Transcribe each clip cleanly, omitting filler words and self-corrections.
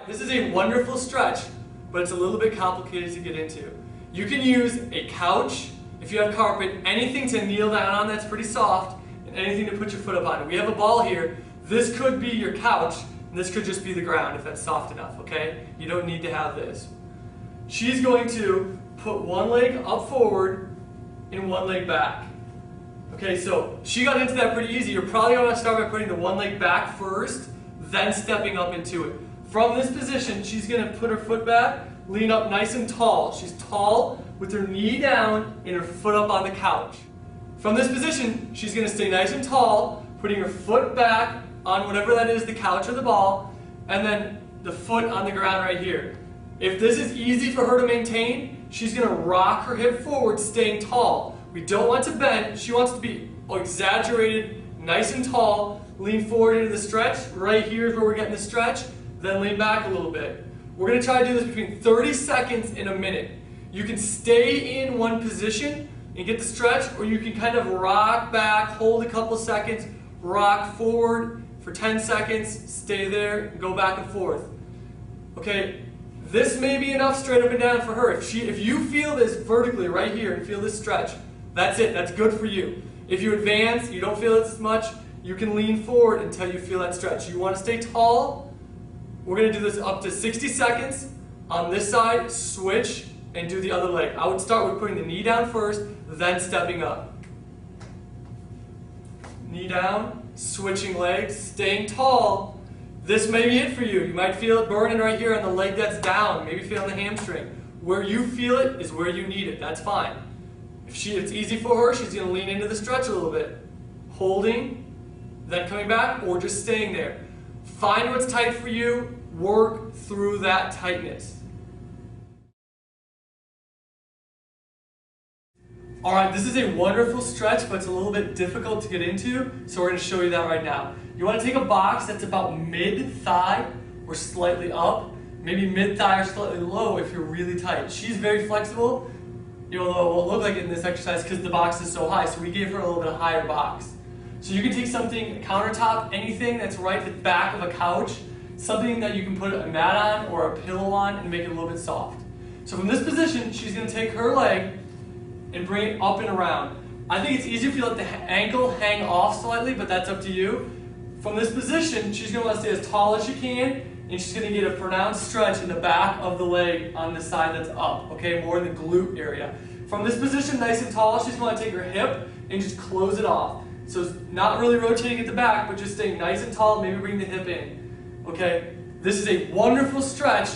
This is a wonderful stretch, but it's a little bit complicated to get into. You can use a couch, if you have carpet, anything to kneel down on that's pretty soft, and anything to put your foot up on. We have a ball here. This could be your couch, and this could just be the ground if that's soft enough, okay? You don't need to have this. She's going to put one leg up forward and one leg back. Okay, so she got into that pretty easy. You're probably going to start by putting the one leg back first, then stepping up into it. From this position, she's going to put her foot back, lean up nice and tall. She's tall with her knee down and her foot up on the couch. From this position, she's going to stay nice and tall, putting her foot back on whatever that is, the couch or the ball, and then the foot on the ground right here. If this is easy for her to maintain, she's going to rock her hip forward, staying tall. We don't want to bend. She wants to be exaggerated, nice and tall. Lean forward into the stretch. Right here is where we're getting the stretch. Then lean back a little bit. We're going to try to do this between 30 seconds and a minute. You can stay in one position and get the stretch, or you can kind of rock back, hold a couple seconds, rock forward for 10 seconds, stay there, and go back and forth. Okay, this may be enough straight up and down for her. If you feel this vertically right here and feel this stretch, that's it, that's good for you. If you advance, you don't feel it as much, you can lean forward until you feel that stretch. You want to stay tall. We're going to do this up to 60 seconds. On this side, switch and do the other leg. I would start with putting the knee down first, then stepping up. Knee down, switching legs, staying tall. This may be it for you. You might feel it burning right here on the leg that's down, maybe feeling the hamstring. Where you feel it is where you need it. That's fine. If it's easy for her, she's going to lean into the stretch a little bit. Holding, then coming back, or just staying there. Find what's tight for you, work through that tightness. Alright, this is a wonderful stretch, but it's a little bit difficult to get into, so we're going to show you that right now. You want to take a box that's about mid-thigh or slightly up, maybe mid-thigh or slightly low if you're really tight. She's very flexible, although it won't look like it in this exercise because the box is so high, so we gave her a little bit of higher box. So you can take something, a countertop, anything that's right at the back of a couch, something that you can put a mat on or a pillow on and make it a little bit soft. So from this position, she's going to take her leg and bring it up and around. I think it's easier if you let the ankle hang off slightly, but that's up to you. From this position, she's going to want to stay as tall as she can, and she's going to get a pronounced stretch in the back of the leg on the side that's up, okay, more in the glute area. From this position, nice and tall, she's going to take her hip and just close it off. So it's not really rotating at the back, but just staying nice and tall, maybe bring the hip in, okay? This is a wonderful stretch.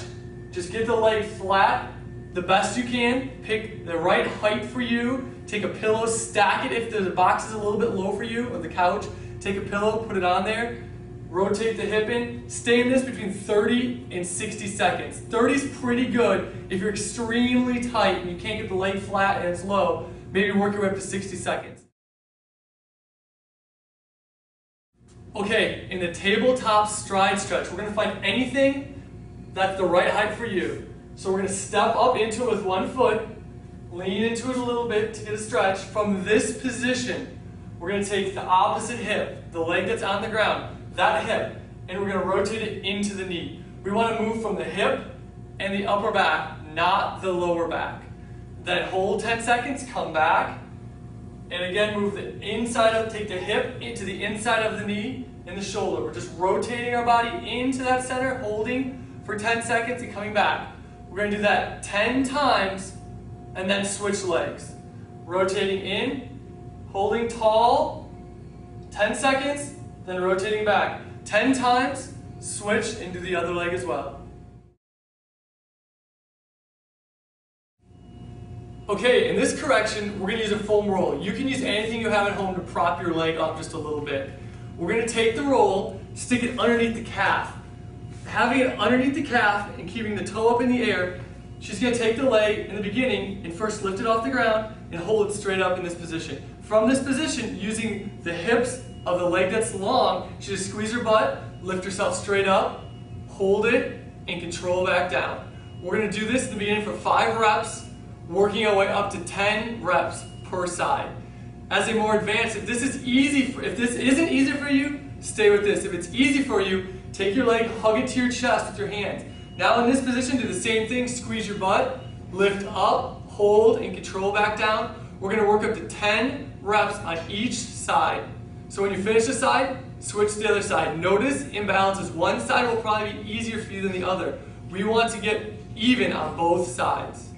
Just get the leg flat the best you can, pick the right height for you, take a pillow, stack it if the box is a little bit low for you, or the couch, take a pillow, put it on there, rotate the hip in, stay in this between 30 and 60 seconds. 30 is pretty good. If you're extremely tight and you can't get the leg flat and it's low, maybe work your way up to 60 seconds. Okay, in the tabletop stride stretch, we're going to find anything that's the right height for you. So we're going to step up into it with one foot, lean into it a little bit to get a stretch. From this position, we're going to take the opposite hip, the leg that's on the ground, that hip, and we're going to rotate it into the knee. We want to move from the hip and the upper back, not the lower back. Then hold 10 seconds, come back, and again move the inside of, take the hip into the inside of the knee and the shoulder. We're just rotating our body into that center, holding for 10 seconds and coming back. We're going to do that 10 times and then switch legs. Rotating in, holding tall, 10 seconds, then rotating back. 10 times, switch and do the other leg as well. Okay, in this correction, we're going to use a foam roll. You can use anything you have at home to prop your leg up just a little bit. We're going to take the roll, stick it underneath the calf. Having it underneath the calf and keeping the toe up in the air, she's going to take the leg in the beginning and first lift it off the ground and hold it straight up in this position. From this position, using the hips of the leg that's long, she just squeeze her butt, lift herself straight up, hold it, and control back down. We're going to do this in the beginning for 5 reps, working our way up to 10 reps per side. As a more advanced, if this isn't easy for you, stay with this. If it's easy for you, take your leg, hug it to your chest with your hands. Now in this position, do the same thing, squeeze your butt, lift up, hold, and control back down. We're going to work up to 10 reps on each side. So when you finish the side, switch to the other side. Notice imbalances. One side will probably be easier for you than the other. We want to get even on both sides.